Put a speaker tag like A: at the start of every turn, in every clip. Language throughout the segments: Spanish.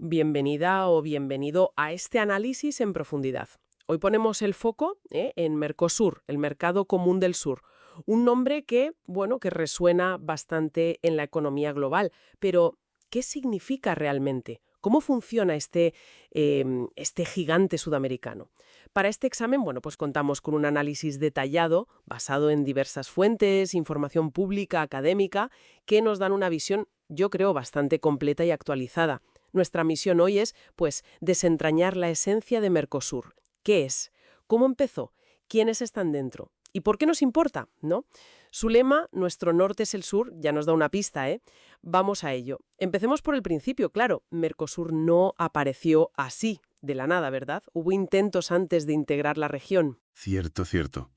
A: Bienvenida o bienvenido a este análisis en profundidad. Hoy ponemos el foco en Mercosur, el Mercado Común del Sur, un nombre que resuena bastante en la economía global. Pero, ¿qué significa realmente? ¿Cómo funciona este gigante sudamericano? Para este examen, pues contamos con un análisis detallado, basado en diversas fuentes, información pública, académica, que nos dan una visión, yo creo, bastante completa y actualizada. Nuestra misión hoy es, desentrañar la esencia de Mercosur. ¿Qué es? ¿Cómo empezó? ¿Quiénes están dentro? ¿Y por qué nos importa? ¿No? Su lema, nuestro norte es el sur, ya nos da una pista, ¿eh? Vamos a ello. Empecemos por el principio, claro. Mercosur no apareció así, de la nada, ¿verdad? Hubo intentos antes de integrar la región.
B: Cierto, cierto.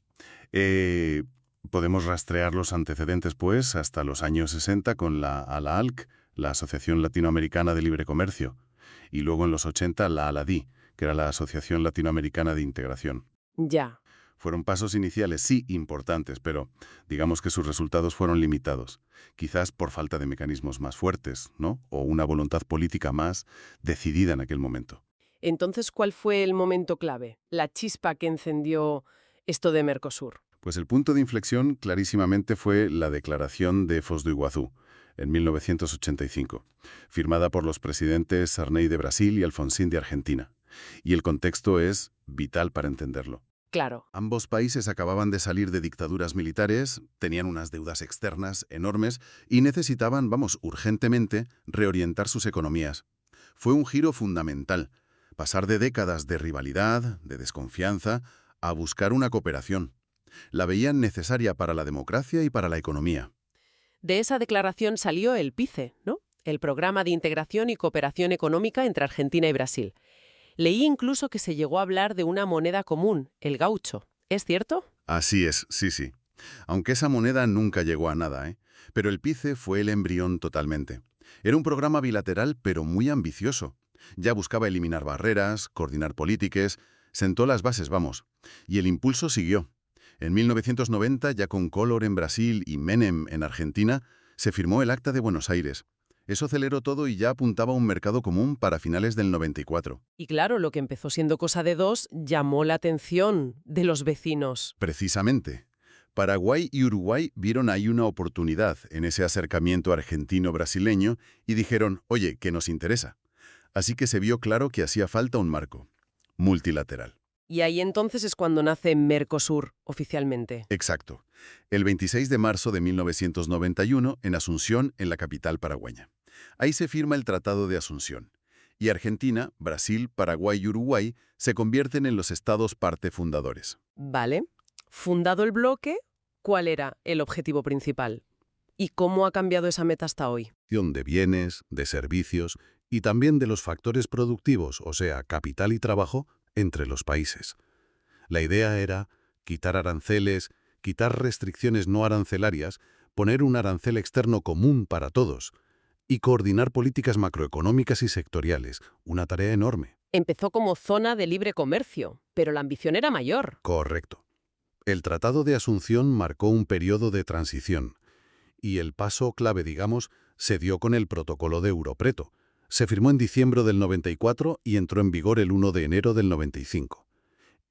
B: Eh, Podemos rastrear los antecedentes, pues, hasta los años 60 con la ALAALC, la Asociación Latinoamericana de Libre Comercio, y luego en los 80 la ALADI, que era la Asociación Latinoamericana de Integración.
A: Ya.
B: Fueron pasos iniciales, sí, importantes, pero digamos que sus resultados fueron limitados, quizás por falta de mecanismos más fuertes, ¿no? O una voluntad política más decidida en aquel momento.
A: Entonces, ¿cuál fue el momento clave? La chispa que encendió esto de Mercosur.
B: Pues el punto de inflexión clarísimamente fue la Declaración de Foz do Iguazú, en 1985, firmada por los presidentes Sarney de Brasil y Alfonsín de Argentina. Y el contexto es vital para entenderlo.
A: Claro.
B: Ambos países acababan de salir de dictaduras militares, tenían unas deudas externas enormes y necesitaban, urgentemente, reorientar sus economías. Fue un giro fundamental, pasar de décadas de rivalidad, de desconfianza, a buscar una cooperación. La veían necesaria para la democracia y para la economía.
A: De esa declaración salió el PICE, ¿no? El Programa de Integración y Cooperación Económica entre Argentina y Brasil. Leí incluso que se llegó a hablar de una moneda común, el gaucho. ¿Es cierto?
B: Así es, sí, sí. Aunque esa moneda nunca llegó a nada, ¿eh? Pero el PICE fue el embrión totalmente. Era un programa bilateral, pero muy ambicioso. Ya buscaba eliminar barreras, coordinar políticas, sentó las bases, Y el impulso siguió. En 1990, ya con Collor en Brasil y Menem en Argentina, se firmó el Acta de Buenos Aires. Eso aceleró todo y ya apuntaba a un mercado común para finales del 94.
A: Y claro, lo que empezó siendo cosa de dos llamó la atención de los vecinos.
B: Precisamente. Paraguay y Uruguay vieron ahí una oportunidad en ese acercamiento argentino-brasileño y dijeron, oye, que nos interesa. Así que se vio claro que hacía falta un marco multilateral.
A: Y ahí entonces es cuando nace Mercosur, oficialmente.
B: Exacto. El 26 de marzo de 1991, en Asunción, en la capital paraguaya. Ahí se firma el Tratado de Asunción. Y Argentina, Brasil, Paraguay y Uruguay se convierten en los estados parte fundadores.
A: Vale. Fundado el bloque, ¿cuál era el objetivo principal? ¿Y cómo ha cambiado esa meta hasta hoy?
B: De bienes, de servicios y también de los factores productivos, o sea, capital y trabajo, entre los países. La idea era quitar aranceles, quitar restricciones no arancelarias, poner un arancel externo común para todos y coordinar políticas macroeconómicas y sectoriales, una tarea enorme.
A: Empezó como zona de libre comercio, pero la ambición era mayor.
B: Correcto. El Tratado de Asunción marcó un periodo de transición y el paso clave, se dio con el Protocolo de Europreto. Se firmó en diciembre del 94 y entró en vigor el 1 de enero del 95.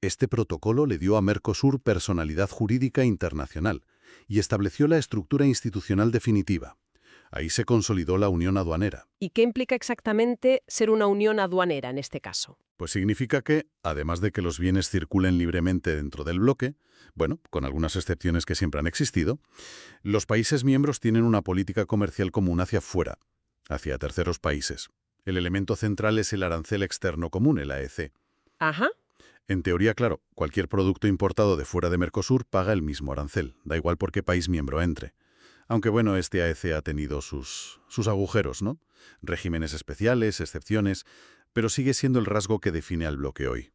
B: Este protocolo le dio a Mercosur personalidad jurídica internacional y estableció la estructura institucional definitiva. Ahí se consolidó la unión aduanera.
A: ¿Y qué implica exactamente ser una unión aduanera en este caso?
B: Pues significa que, además de que los bienes circulen libremente dentro del bloque, con algunas excepciones que siempre han existido, los países miembros tienen una política comercial común hacia afuera, hacia terceros países. El elemento central es el arancel externo común, el AEC.
A: Ajá.
B: En teoría, claro, cualquier producto importado de fuera de Mercosur paga el mismo arancel, da igual por qué país miembro entre. Aunque este AEC ha tenido sus agujeros, ¿no? Regímenes especiales, excepciones, pero sigue siendo el rasgo que define al bloque hoy.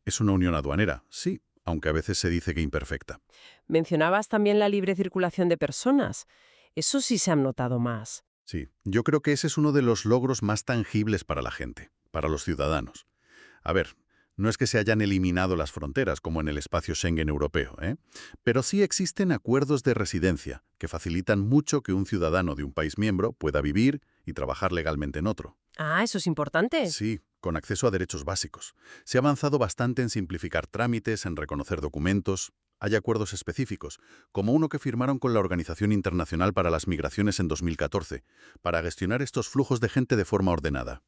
B: Es una unión aduanera, sí, aunque a veces se dice que imperfecta.
A: Mencionabas también la libre circulación de personas. Eso sí se ha notado más.
B: Sí, yo creo que ese es uno de los logros más tangibles para la gente, para los ciudadanos. A ver, no es que se hayan eliminado las fronteras como en el espacio Schengen europeo, pero sí existen acuerdos de residencia que facilitan mucho que un ciudadano de un país miembro pueda vivir y trabajar legalmente en otro.
A: Ah, eso es importante.
B: Sí, con acceso a derechos básicos. Se ha avanzado bastante en simplificar trámites, en reconocer documentos. Hay acuerdos específicos, como uno que firmaron con la Organización Internacional para las Migraciones en 2014, para gestionar estos flujos de gente de forma ordenada.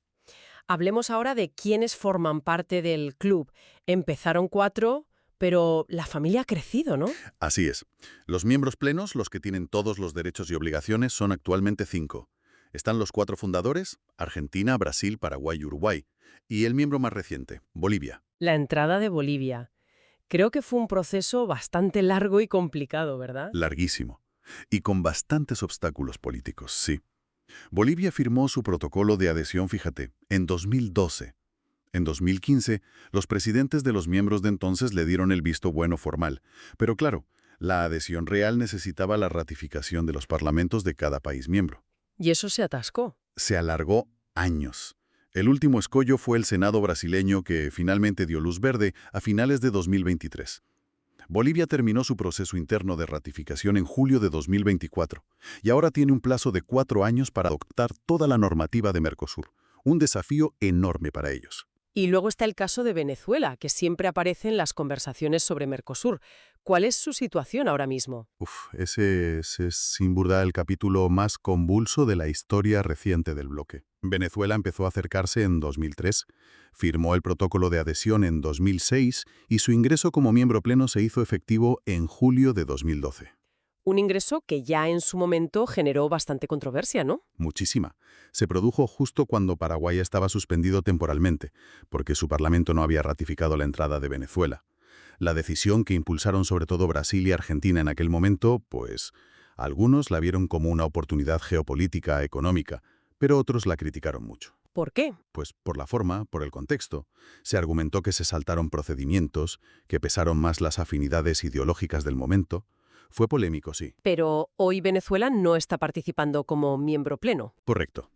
A: Hablemos ahora de quiénes forman parte del club. Empezaron 4, pero la familia ha crecido, ¿no?
B: Así es. Los miembros plenos, los que tienen todos los derechos y obligaciones, son actualmente 5. Están los 4 fundadores, Argentina, Brasil, Paraguay y Uruguay, y el miembro más reciente, Bolivia.
A: La entrada de Bolivia. Creo que fue un proceso bastante largo y complicado, ¿verdad?
B: Larguísimo. Y con bastantes obstáculos políticos, sí. Bolivia firmó su protocolo de adhesión, fíjate, en 2012. En 2015, los presidentes de los miembros de entonces le dieron el visto bueno formal. Pero claro, la adhesión real necesitaba la ratificación de los parlamentos de cada país miembro.
A: Y eso se atascó.
B: Se alargó años. El último escollo fue el Senado brasileño que finalmente dio luz verde a finales de 2023. Bolivia terminó su proceso interno de ratificación en julio de 2024 y ahora tiene un plazo de 4 años para adoptar toda la normativa de Mercosur. Un desafío enorme para ellos.
A: Y luego está el caso de Venezuela, que siempre aparece en las conversaciones sobre Mercosur. ¿Cuál es su situación ahora mismo?
B: Ese es sin duda el capítulo más convulso de la historia reciente del bloque. Venezuela empezó a acercarse en 2003, firmó el protocolo de adhesión en 2006 y su ingreso como miembro pleno se hizo efectivo en julio de 2012.
A: Un ingreso que ya en su momento generó bastante controversia, ¿no?
B: Muchísima. Se produjo justo cuando Paraguay estaba suspendido temporalmente, porque su parlamento no había ratificado la entrada de Venezuela. La decisión que impulsaron sobre todo Brasil y Argentina en aquel momento, pues, algunos la vieron como una oportunidad geopolítica, económica, pero otros la criticaron mucho.
A: ¿Por qué?
B: Pues por la forma, por el contexto. Se argumentó que se saltaron procedimientos, que pesaron más las afinidades ideológicas del momento. Fue polémico, sí.
A: Pero hoy Venezuela no está participando como miembro pleno.
B: Correcto.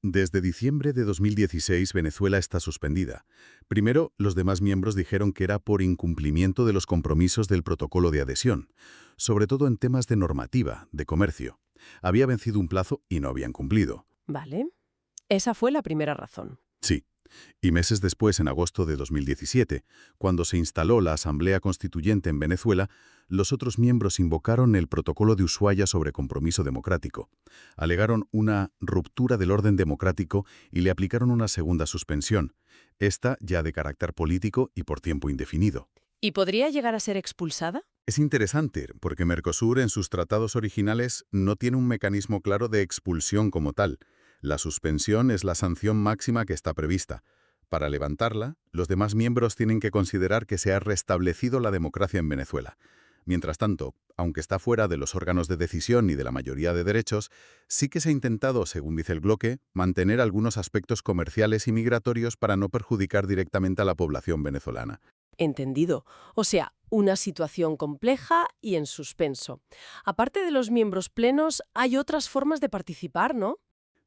B: Desde diciembre de 2016, Venezuela está suspendida. Primero, los demás miembros dijeron que era por incumplimiento de los compromisos del protocolo de adhesión, sobre todo en temas de normativa, de comercio. Había vencido un plazo y no habían cumplido.
A: Vale. Esa fue la primera razón.
B: Sí. Y meses después, en agosto de 2017, cuando se instaló la Asamblea Constituyente en Venezuela, los otros miembros invocaron el Protocolo de Ushuaia sobre compromiso democrático. Alegaron una ruptura del orden democrático y le aplicaron una segunda suspensión, esta ya de carácter político y por tiempo indefinido.
A: ¿Y podría llegar a ser expulsada?
B: Es interesante, porque Mercosur en sus tratados originales no tiene un mecanismo claro de expulsión como tal. La suspensión es la sanción máxima que está prevista. Para levantarla, los demás miembros tienen que considerar que se ha restablecido la democracia en Venezuela. Mientras tanto, aunque está fuera de los órganos de decisión y de la mayoría de derechos, sí que se ha intentado, según dice el bloque, mantener algunos aspectos comerciales y migratorios para no perjudicar directamente a la población venezolana.
A: Entendido. O sea, una situación compleja y en suspenso. Aparte de los miembros plenos, hay otras formas de participar, ¿no?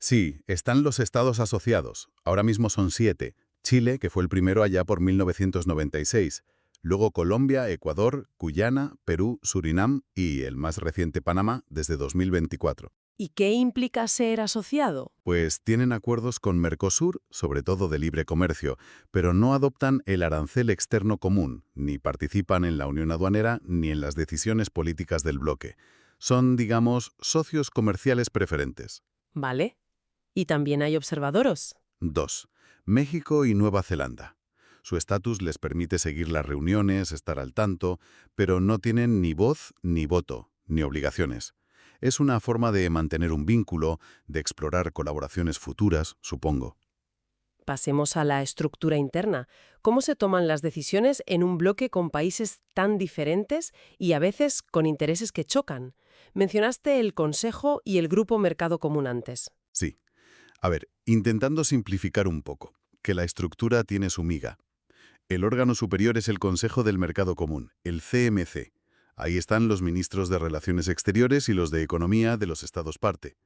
B: Sí, están los estados asociados. Ahora mismo son 7. Chile, que fue el primero allá por 1996. Luego Colombia, Ecuador, Guyana, Perú, Surinam y el más reciente Panamá desde 2024.
A: ¿Y qué implica ser asociado?
B: Pues tienen acuerdos con Mercosur, sobre todo de libre comercio, pero no adoptan el arancel externo común, ni participan en la unión aduanera ni en las decisiones políticas del bloque. Son, digamos, socios comerciales preferentes.
A: Vale. ¿Y también hay observadores?
B: 2. México y Nueva Zelanda. Su estatus les permite seguir las reuniones, estar al tanto, pero no tienen ni voz, ni voto, ni obligaciones. Es una forma de mantener un vínculo, de explorar colaboraciones futuras, supongo.
A: Pasemos a la estructura interna. ¿Cómo se toman las decisiones en un bloque con países tan diferentes y a veces con intereses que chocan? Mencionaste el Consejo y el Grupo Mercado Común antes.
B: Sí. A ver, intentando simplificar un poco, que la estructura tiene su miga. El órgano superior es el Consejo del Mercado Común, el CMC. Ahí están los ministros de Relaciones Exteriores y los de Economía de los Estados parte.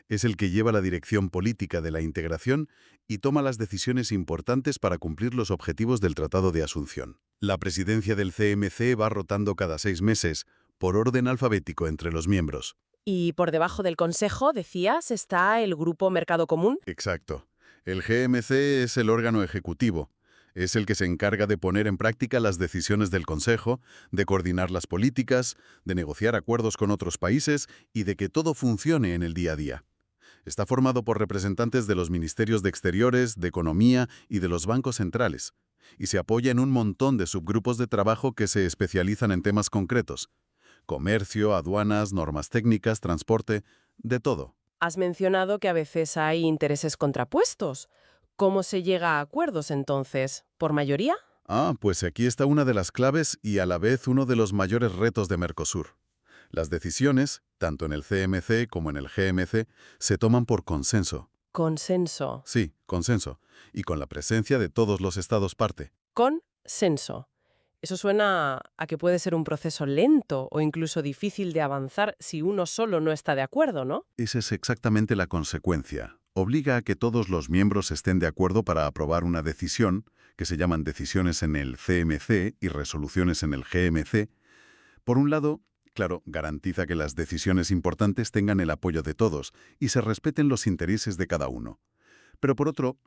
B: Es el que lleva la dirección política de la integración y toma las decisiones importantes para cumplir los objetivos del Tratado de Asunción. La presidencia del CMC va rotando cada 6 meses, por orden alfabético entre los miembros.
A: Y por debajo del Consejo, decías, está el Grupo Mercado Común.
B: Exacto. El GMC es el órgano ejecutivo. Es el que se encarga de poner en práctica las decisiones del Consejo, de coordinar las políticas, de negociar acuerdos con otros países y de que todo funcione en el día a día. Está formado por representantes de los ministerios de Exteriores, de Economía y de los bancos centrales, y se apoya en un montón de subgrupos de trabajo que se especializan en temas concretos: comercio, aduanas, normas técnicas, transporte, de todo.
A: Has mencionado que a veces hay intereses contrapuestos. ¿Cómo se llega a acuerdos entonces? ¿Por mayoría?
B: Pues aquí está una de las claves y a la vez uno de los mayores retos de Mercosur. Las decisiones, tanto en el CMC como en el GMC, se toman por consenso.
A: Consenso.
B: Sí, consenso. Y con la presencia de todos los estados parte.
A: Consenso. Eso suena a que puede ser un proceso lento o incluso difícil de avanzar si uno solo no está de acuerdo, ¿no?
B: Esa es exactamente la consecuencia. Obliga a que todos los miembros estén de acuerdo para aprobar una decisión, que se llaman decisiones en el CMC y resoluciones en el GMC. Por un lado, claro, garantiza que las decisiones importantes tengan el apoyo de todos y se respeten los intereses de cada uno. Pero por otro,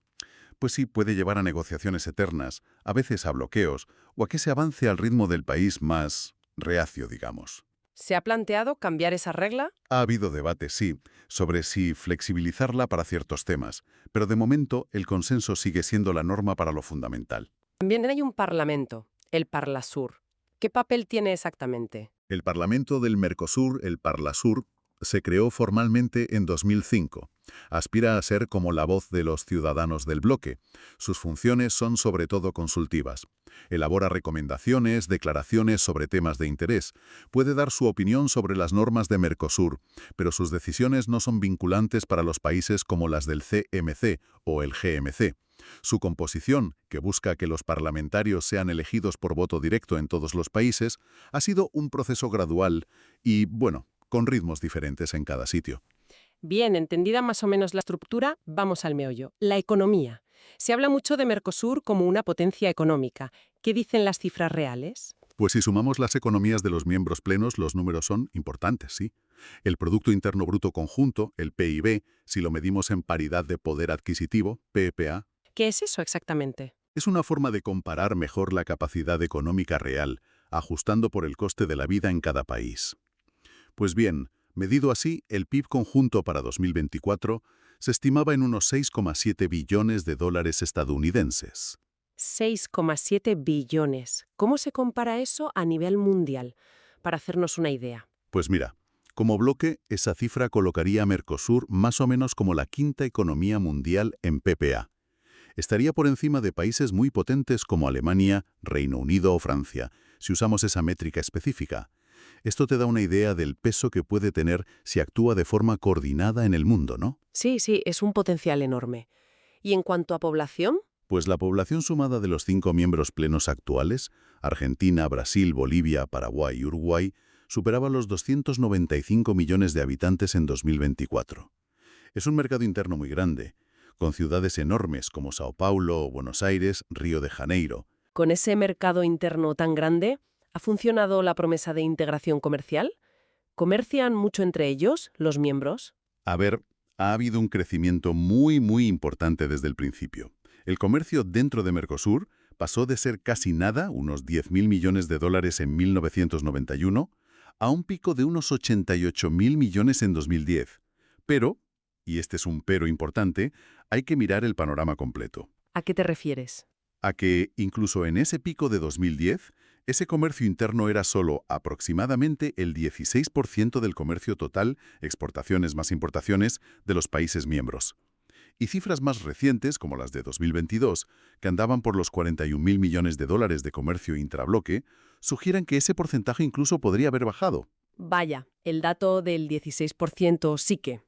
B: pues sí puede llevar a negociaciones eternas, a veces a bloqueos, o a que se avance al ritmo del país más reacio, digamos.
A: ¿Se ha planteado cambiar esa regla?
B: Ha habido debate, sí, sobre si flexibilizarla para ciertos temas, pero de momento el consenso sigue siendo la norma para lo fundamental.
A: También hay un parlamento, el Parlasur. ¿Qué papel tiene exactamente?
B: El Parlamento del Mercosur, el Parlasur, se creó formalmente en 2005. Aspira a ser como la voz de los ciudadanos del bloque. Sus funciones son sobre todo consultivas. Elabora recomendaciones, declaraciones sobre temas de interés. Puede dar su opinión sobre las normas de Mercosur, pero sus decisiones no son vinculantes para los países como las del CMC o el GMC. Su composición, que busca que los parlamentarios sean elegidos por voto directo en todos los países, ha sido un proceso gradual y, bueno, con ritmos diferentes en cada sitio.
A: Bien, entendida más o menos la estructura, vamos al meollo. La economía. Se habla mucho de Mercosur como una potencia económica. ¿Qué dicen las cifras reales?
B: Pues si sumamos las economías de los miembros plenos, los números son importantes, sí. El Producto Interno Bruto Conjunto, el PIB, si lo medimos en paridad de poder adquisitivo, PPA,
A: ¿Qué es eso exactamente?
B: es una forma de comparar mejor la capacidad económica real, ajustando por el coste de la vida en cada país. Pues bien, medido así, el PIB conjunto para 2024 se estimaba en unos 6,7 billones de dólares estadounidenses.
A: 6,7 billones. ¿Cómo se compara eso a nivel mundial? Para hacernos una idea.
B: Pues mira, como bloque, esa cifra colocaría a Mercosur más o menos como la quinta economía mundial en PPA. Estaría por encima de países muy potentes como Alemania, Reino Unido o Francia, si usamos esa métrica específica. Esto te da una idea del peso que puede tener si actúa de forma coordinada en el mundo, ¿no?
A: Sí, es un potencial enorme. ¿Y en cuanto a población?
B: Pues la población sumada de los 5 miembros plenos actuales, Argentina, Brasil, Bolivia, Paraguay y Uruguay, superaba los 295 millones de habitantes en 2024. Es un mercado interno muy grande, con ciudades enormes como Sao Paulo, Buenos Aires, Río de Janeiro.
A: ¿Con ese mercado interno tan grande, ha funcionado la promesa de integración comercial? ¿Comercian mucho entre ellos, los miembros?
B: A ver, ha habido un crecimiento muy importante desde el principio. El comercio dentro de Mercosur pasó de ser casi nada, unos 10.000 millones de dólares en 1991, a un pico de unos 88.000 millones en 2010. Pero, y este es un pero importante, hay que mirar el panorama completo.
A: ¿A qué te refieres?
B: A que, incluso en ese pico de 2010, ese comercio interno era solo aproximadamente el 16% del comercio total, exportaciones más importaciones, de los países miembros. Y cifras más recientes, como las de 2022, que andaban por los 41.000 millones de dólares de comercio intrabloque, sugieren que ese porcentaje incluso podría haber bajado.
A: Vaya, el dato del 16% sí que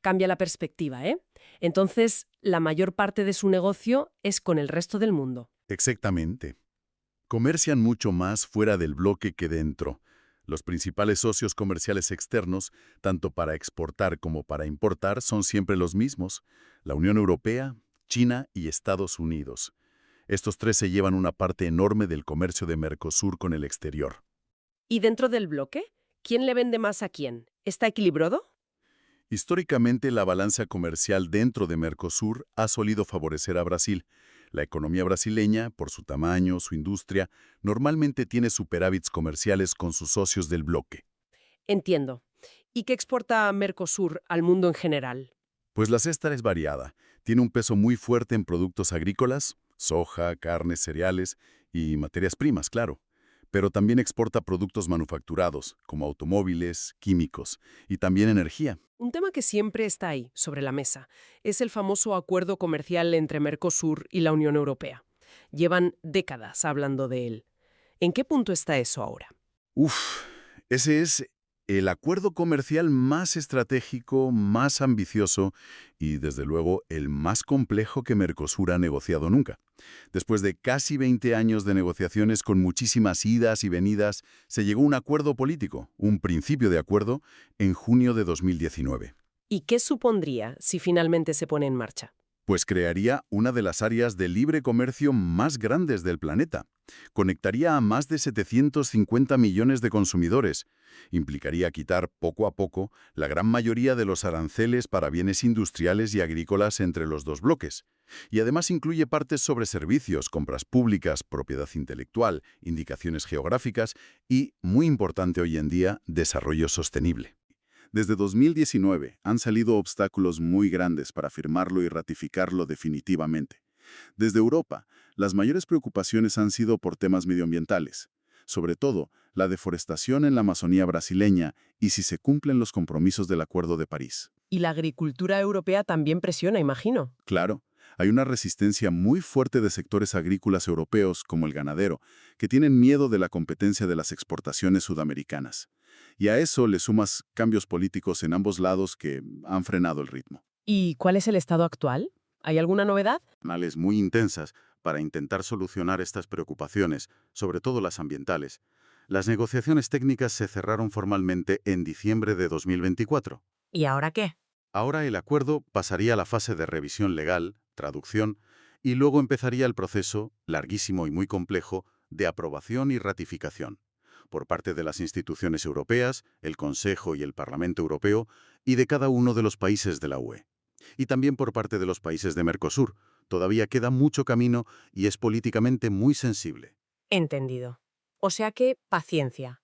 A: cambia la perspectiva, ¿eh? Entonces, la mayor parte de su negocio es con el resto del mundo.
B: Exactamente. Comercian mucho más fuera del bloque que dentro. Los principales socios comerciales externos, tanto para exportar como para importar, son siempre los mismos: la Unión Europea, China y Estados Unidos. Estos tres se llevan una parte enorme del comercio de Mercosur con el exterior.
A: ¿Y dentro del bloque? ¿Quién le vende más a quién? ¿Está equilibrado?
B: Históricamente, la balanza comercial dentro de Mercosur ha solido favorecer a Brasil. La economía brasileña, por su tamaño, su industria, normalmente tiene superávits comerciales con sus socios del bloque.
A: Entiendo. ¿Y qué exporta Mercosur al mundo en general?
B: Pues la cesta es variada. Tiene un peso muy fuerte en productos agrícolas, soja, carnes, cereales y materias primas, claro. Pero también exporta productos manufacturados, como automóviles, químicos y también energía.
A: Un tema que siempre está ahí, sobre la mesa, es el famoso acuerdo comercial entre Mercosur y la Unión Europea. Llevan décadas hablando de él. ¿En qué punto está eso ahora?
B: Uf, ese es el acuerdo comercial más estratégico, más ambicioso y, desde luego, el más complejo que Mercosur ha negociado nunca. Después de casi 20 años de negociaciones con muchísimas idas y venidas, se llegó a un acuerdo político, un principio de acuerdo, en junio de 2019.
A: ¿Y qué supondría si finalmente se pone en marcha?
B: Pues crearía una de las áreas de libre comercio más grandes del planeta. Conectaría a más de 750 millones de consumidores. Implicaría quitar poco a poco la gran mayoría de los aranceles para bienes industriales y agrícolas entre los dos bloques. Y además incluye partes sobre servicios, compras públicas, propiedad intelectual, indicaciones geográficas y, muy importante hoy en día, desarrollo sostenible. Desde 2019 han salido obstáculos muy grandes para firmarlo y ratificarlo definitivamente. Desde Europa, las mayores preocupaciones han sido por temas medioambientales, sobre todo la deforestación en la Amazonía brasileña y si se cumplen los compromisos del Acuerdo de París.
A: Y la agricultura europea también presiona, imagino.
B: Claro, hay una resistencia muy fuerte de sectores agrícolas europeos, como el ganadero, que tienen miedo de la competencia de las exportaciones sudamericanas. Y a eso le sumas cambios políticos en ambos lados que han frenado el ritmo.
A: ¿Y cuál es el estado actual? ¿Hay alguna novedad?
B: Anales muy intensas para intentar solucionar estas preocupaciones, sobre todo las ambientales. Las negociaciones técnicas se cerraron formalmente en diciembre de 2024.
A: ¿Y ahora qué?
B: Ahora el acuerdo pasaría a la fase de revisión legal, traducción, y luego empezaría el proceso, larguísimo y muy complejo, de aprobación y ratificación, por parte de las instituciones europeas, el Consejo y el Parlamento Europeo, y de cada uno de los países de la UE. Y también por parte de los países de Mercosur. Todavía queda mucho camino y es políticamente muy sensible.
A: Entendido. O sea que, paciencia.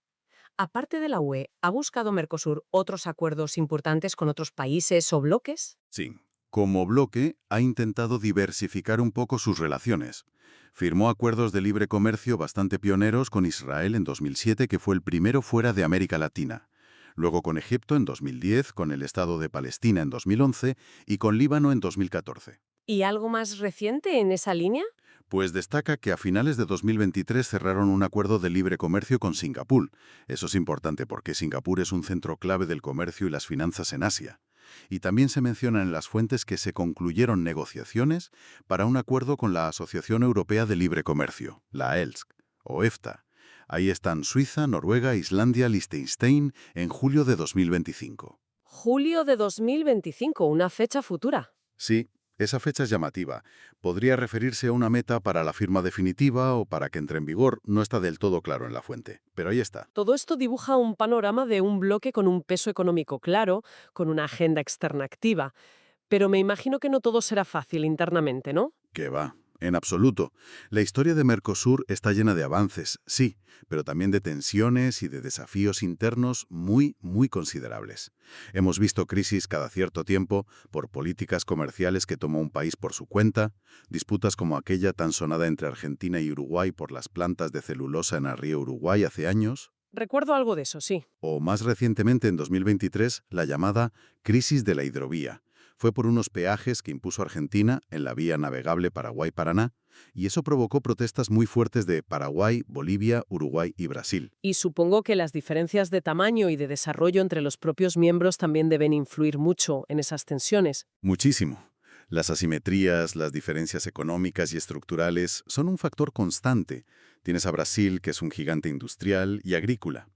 A: Aparte de la UE, ¿ha buscado Mercosur otros acuerdos importantes con otros países o bloques?
B: Sí. Como bloque, ha intentado diversificar un poco sus relaciones. Firmó acuerdos de libre comercio bastante pioneros con Israel en 2007, que fue el primero fuera de América Latina. Luego con Egipto en 2010, con el Estado de Palestina en 2011 y con Líbano en 2014.
A: ¿Y algo más reciente en esa línea?
B: Pues destaca que a finales de 2023 cerraron un acuerdo de libre comercio con Singapur. Eso es importante porque Singapur es un centro clave del comercio y las finanzas en Asia. Y también se menciona en las fuentes que se concluyeron negociaciones para un acuerdo con la Asociación Europea de Libre Comercio, la ELSC, o EFTA. Ahí están Suiza, Noruega, Islandia, Liechtenstein en julio de 2025.
A: Julio de 2025, una fecha futura.
B: Sí, esa fecha es llamativa. Podría referirse a una meta para la firma definitiva o para que entre en vigor, no está del todo claro en la fuente. Pero ahí está.
A: Todo esto dibuja un panorama de un bloque con un peso económico claro, con una agenda externa activa. Pero me imagino que no todo será fácil internamente, ¿no?
B: ¿Qué va? En absoluto. La historia de Mercosur está llena de avances, sí, pero también de tensiones y de desafíos internos muy, muy considerables. Hemos visto crisis cada cierto tiempo por políticas comerciales que tomó un país por su cuenta, disputas como aquella tan sonada entre Argentina y Uruguay por las plantas de celulosa en el río Uruguay hace años,
A: Recuerdo algo de eso, sí.
B: o más recientemente en 2023 la llamada crisis de la hidrovía. Fue por unos peajes que impuso Argentina en la vía navegable Paraguay-Paraná, y eso provocó protestas muy fuertes de Paraguay, Bolivia, Uruguay y Brasil.
A: Y supongo que las diferencias de tamaño y de desarrollo entre los propios miembros también deben influir mucho en esas tensiones.
B: Muchísimo. Las asimetrías, las diferencias económicas y estructurales son un factor constante. Tienes a Brasil, que es un gigante industrial y agrícola.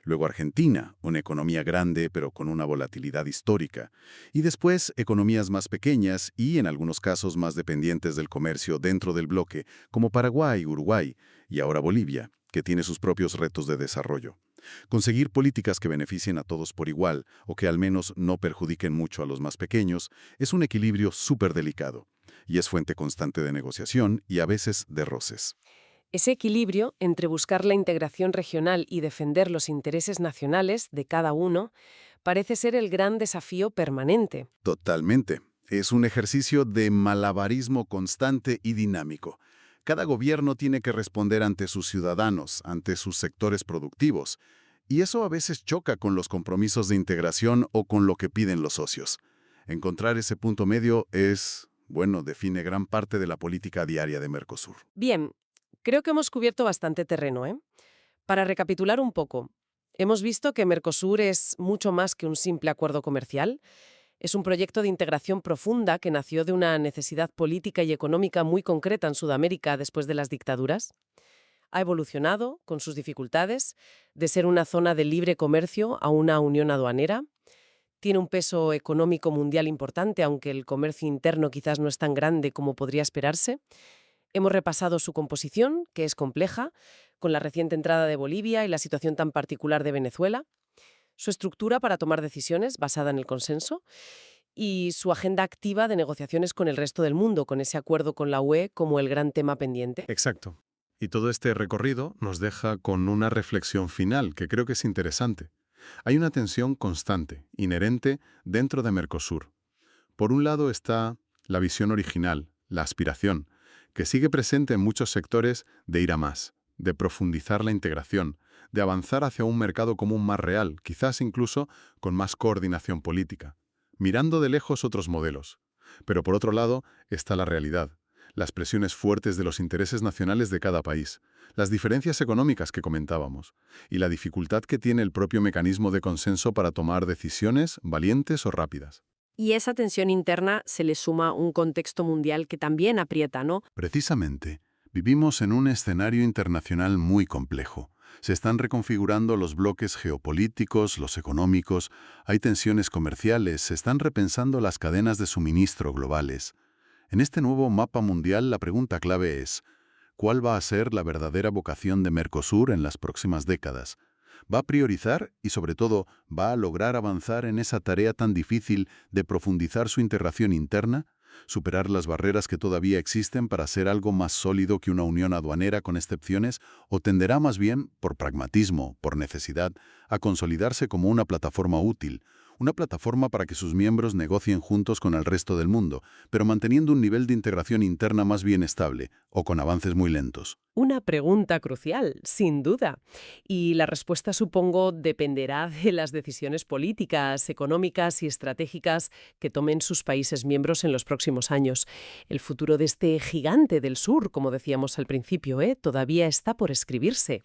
B: Luego Argentina, una economía grande pero con una volatilidad histórica. Y después economías más pequeñas y en algunos casos más dependientes del comercio dentro del bloque, como Paraguay, Uruguay y ahora Bolivia, que tiene sus propios retos de desarrollo. Conseguir políticas que beneficien a todos por igual, o que al menos no perjudiquen mucho a los más pequeños, es un equilibrio súper delicado, y es fuente constante de negociación y a veces de roces.
A: Ese equilibrio entre buscar la integración regional y defender los intereses nacionales de cada uno parece ser el gran desafío permanente.
B: Totalmente. Es un ejercicio de malabarismo constante y dinámico. Cada gobierno tiene que responder ante sus ciudadanos, ante sus sectores productivos, y eso a veces choca con los compromisos de integración o con lo que piden los socios. Encontrar ese punto medio define gran parte de la política diaria de Mercosur.
A: Bien, creo que hemos cubierto bastante terreno, ¿eh? Para recapitular un poco, hemos visto que Mercosur es mucho más que un simple acuerdo comercial. Es un proyecto de integración profunda que nació de una necesidad política y económica muy concreta en Sudamérica después de las dictaduras. Ha evolucionado, con sus dificultades, de ser una zona de libre comercio a una unión aduanera. Tiene un peso económico mundial importante, aunque el comercio interno quizás no es tan grande como podría esperarse. Hemos repasado su composición, que es compleja, con la reciente entrada de Bolivia y la situación tan particular de Venezuela, su estructura para tomar decisiones basada en el consenso y su agenda activa de negociaciones con el resto del mundo, con ese acuerdo con la UE como el gran tema pendiente.
C: Exacto. Y todo este recorrido nos deja con una reflexión final que creo que es interesante. Hay una tensión constante, inherente, dentro de Mercosur. Por un lado está la visión original, la aspiración, que sigue presente en muchos sectores de ir a más, de profundizar la integración, de avanzar hacia un mercado común más real, quizás incluso con más coordinación política, mirando de lejos otros modelos. Pero por otro lado está la realidad, las presiones fuertes de los intereses nacionales de cada país, las diferencias económicas que comentábamos, y la dificultad que tiene el propio mecanismo de consenso para tomar decisiones valientes o rápidas.
A: Y esa tensión interna se le suma un contexto mundial que también aprieta, ¿no?
B: Precisamente, vivimos en un escenario internacional muy complejo. Se están reconfigurando los bloques geopolíticos, los económicos, hay tensiones comerciales, se están repensando las cadenas de suministro globales. En este nuevo mapa mundial la pregunta clave es, ¿cuál va a ser la verdadera vocación de Mercosur en las próximas décadas? ¿Va a priorizar y, sobre todo, va a lograr avanzar en esa tarea tan difícil de profundizar su integración interna? ¿Superar las barreras que todavía existen para ser algo más sólido que una unión aduanera con excepciones? ¿O tenderá más bien, por pragmatismo, por necesidad, a consolidarse como una plataforma útil? Una plataforma para que sus miembros negocien juntos con el resto del mundo, pero manteniendo un nivel de integración interna más bien estable, o con avances muy lentos.
A: Una pregunta crucial, sin duda. Y la respuesta, supongo, dependerá de las decisiones políticas, económicas y estratégicas que tomen sus países miembros en los próximos años. El futuro de este gigante del sur, como decíamos al principio, todavía está por escribirse.